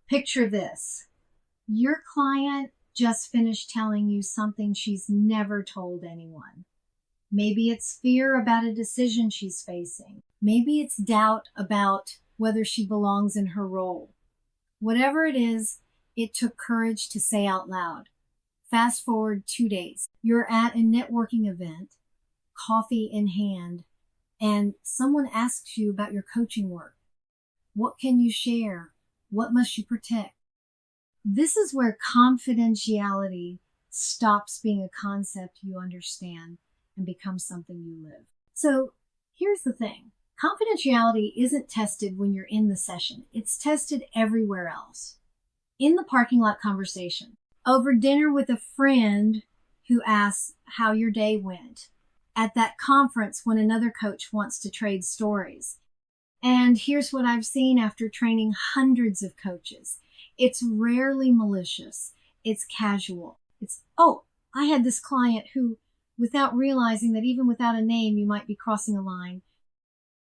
Picture this. Your client just finished telling you something she's never told anyone. Maybe it's fear about a decision she's facing. Maybe it's doubt about whether she belongs in her role. Whatever it is, it took courage to say out loud. Fast forward 2 days. You're at a networking event, coffee in hand, and someone asks you about your coaching work. What can you share? What must you protect? This is where confidentiality stops being a concept you understand and becomes something you live. So here's the thing. Confidentiality isn't tested when you're in the session. It's tested everywhere else. In the parking lot conversation, over dinner with a friend who asks how your day went, at that conference when another coach wants to trade stories. And here's what I've seen after training hundreds of coaches. It's rarely malicious. It's casual. It's, oh, I had this client who, without realizing that even without a name, you might be crossing a line.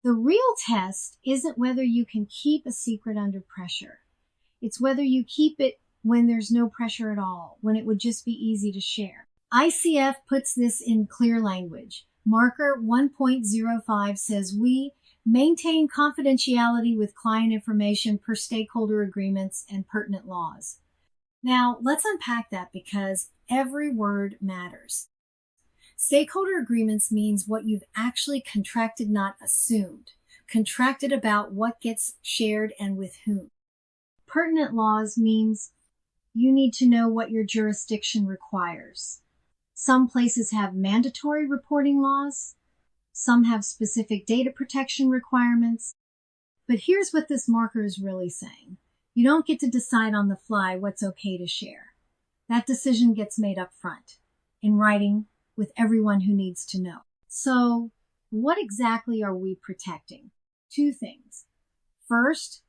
The real test isn't whether you can keep a secret under pressure. It's whether you keep it when there's no pressure at all, when it would just be easy to share. ICF puts this in clear language. Marker 1.05 says we maintain confidentiality with client information per stakeholder agreements and pertinent laws. Now, let's unpack that because every word matters. Stakeholder agreements means what you've actually contracted, not assumed. Contracted about what gets shared and with whom. Pertinent laws means you need to know what your jurisdiction requires. Some places have mandatory reporting laws. Some have specific data protection requirements. But here's what this marker is really saying. You don't get to decide on the fly what's okay to share. That decision gets made up front, in writing, with everyone who needs to know. So, what exactly are we protecting? 2 things. First,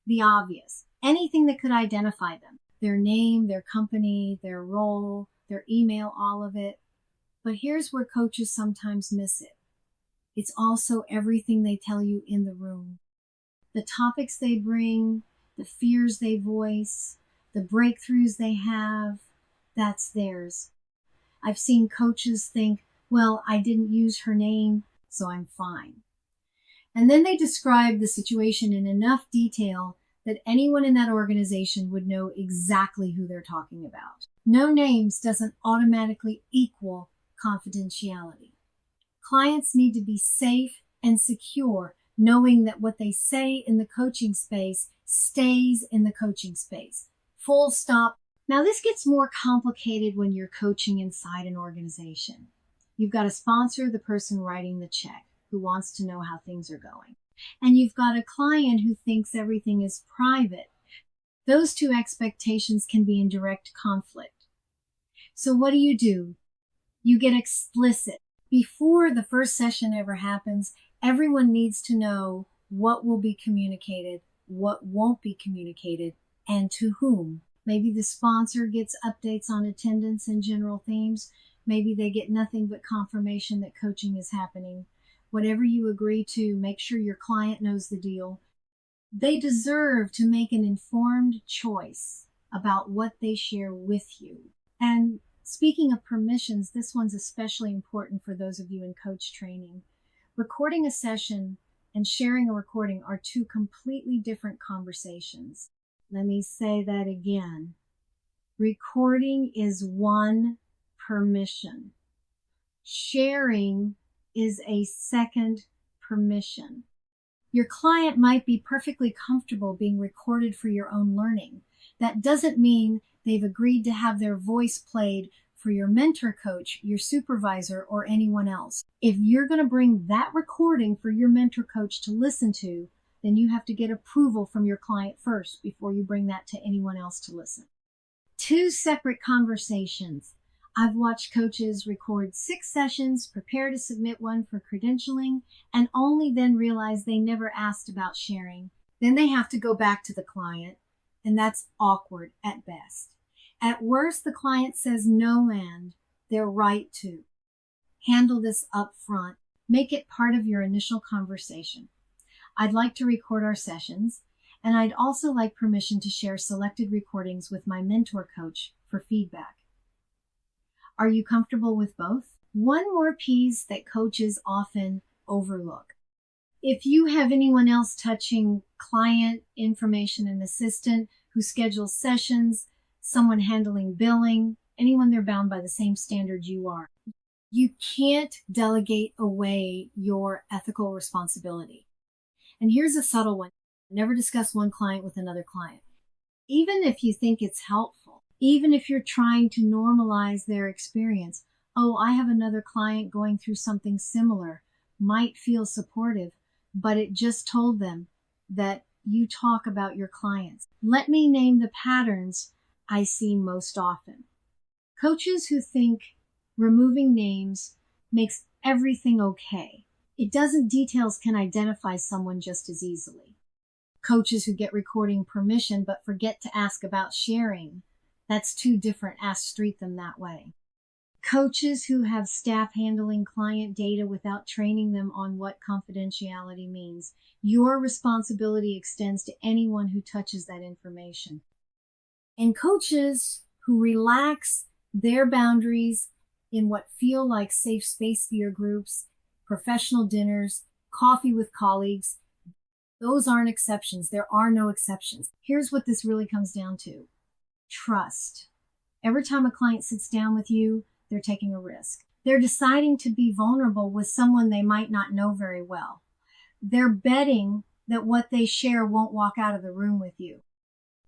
the obvious. Anything that could identify them. Their name, their company, their role, their email, all of it. But here's where coaches sometimes miss it. It's also everything they tell you in the room. The topics they bring, the fears they voice, the breakthroughs they have, that's theirs. I've seen coaches think, well, I didn't use her name, so I'm fine. And then they describe the situation in enough detail that anyone in that organization would know exactly who they're talking about. No names doesn't automatically equal confidentiality. Clients need to be safe and secure, knowing that what they say in the coaching space stays in the coaching space. Full stop. Now, this gets more complicated when you're coaching inside an organization. You've got a sponsor, the person writing the check, who wants to know how things are going. And you've got a client who thinks everything is private. Those 2 expectations can be in direct conflict. So what do? You get explicit. Before the first session ever happens, everyone needs to know what will be communicated, what won't be communicated, and to whom. Maybe the sponsor gets updates on attendance and general themes. Maybe they get nothing but confirmation that coaching is happening. Whatever you agree to, make sure your client knows the deal. They deserve to make an informed choice about what they share with you. And speaking of permissions, this one's especially important for those of you in coach training. Recording a session and sharing a recording are 2 completely different conversations. Let me say that again. Recording is one permission. Sharing is a second permission. Your client might be perfectly comfortable being recorded for your own learning. That doesn't mean they've agreed to have their voice played for your mentor coach, your supervisor, or anyone else. If you're going to bring that recording for your mentor coach to listen to, then you have to get approval from your client first before you bring that to anyone else to listen. 2 separate conversations. I've watched coaches record 6 sessions, prepare to submit one for credentialing, and only then realize they never asked about sharing. Then they have to go back to the client, and that's awkward at best. At worst, the client says no, and they're right to. Handle this up front. Make it part of your initial conversation. I'd like to record our sessions, And I'd also like permission to share selected recordings with my mentor coach for feedback. Are you comfortable with both? One more piece that coaches often overlook. If you have anyone else touching client information, an assistant who schedules sessions, someone handling billing, anyone they're bound by the same standard you are, you can't delegate away your ethical responsibility. And here's a subtle one. Never discuss one client with another client. Even if you think it's helpful, even if you're trying to normalize their experience, oh, I have another client going through something similar, might feel supportive, but it just told them that you talk about your clients. Let me name the patterns I see most often. Coaches who think removing names makes everything okay. It doesn't. Details can identify someone just as easily. Coaches who get recording permission but forget to ask about sharing. That's two different. Treat them that way. Coaches who have staff handling client data without training them on what confidentiality means. Your responsibility extends to anyone who touches that information. And coaches who relax their boundaries in what feel like safe space peer groups, professional dinners, coffee with colleagues, those aren't exceptions. There are no exceptions. Here's what this really comes down to. Trust. Every time a client sits down with you, they're taking a risk. They're deciding to be vulnerable with someone they might not know very well. They're betting that what they share won't walk out of the room with you.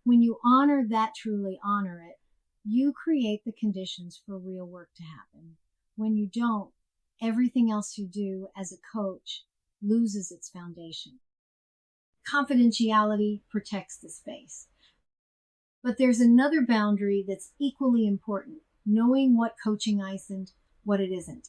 When you honor that, truly honor it, you create the conditions for real work to happen. When you don't, everything else you do as a coach loses its foundation. Confidentiality protects the space. But there's another boundary that's equally important, knowing what coaching is and what it isn't.